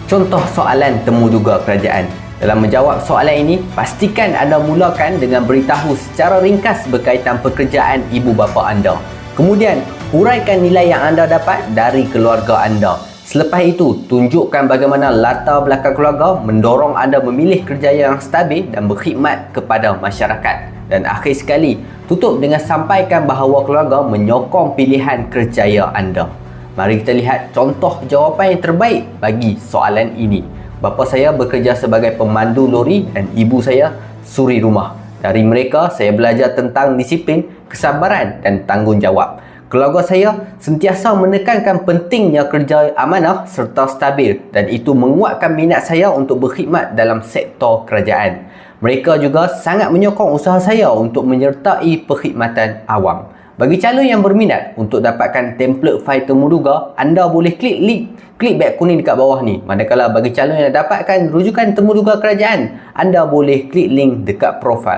Contoh soalan temuduga kerajaan. Dalam menjawab soalan ini, pastikan anda mulakan dengan beritahu secara ringkas berkaitan pekerjaan ibu bapa anda. Kemudian, huraikan nilai yang anda dapat dari keluarga anda. Selepas itu, tunjukkan bagaimana latar belakang keluarga mendorong anda memilih kerjaya yang stabil dan berkhidmat kepada masyarakat. Dan akhir sekali, tutup dengan sampaikan bahawa keluarga menyokong pilihan kerjaya anda. Mari kita lihat contoh jawapan yang terbaik bagi soalan ini. Bapa saya bekerja sebagai pemandu lori dan ibu saya suri rumah. Dari mereka, saya belajar tentang disiplin, kesabaran dan tanggungjawab. Keluarga saya sentiasa menekankan pentingnya kerja amanah serta stabil dan itu menguatkan minat saya untuk berkhidmat dalam sektor kerajaan. Mereka juga sangat menyokong usaha saya untuk menyertai perkhidmatan awam. Bagi calon yang berminat untuk dapatkan template fail temuduga, anda boleh klik link clickbait kuning dekat bawah ni. Manakala bagi calon yang dapatkan rujukan temuduga kerajaan, anda boleh klik link dekat profil.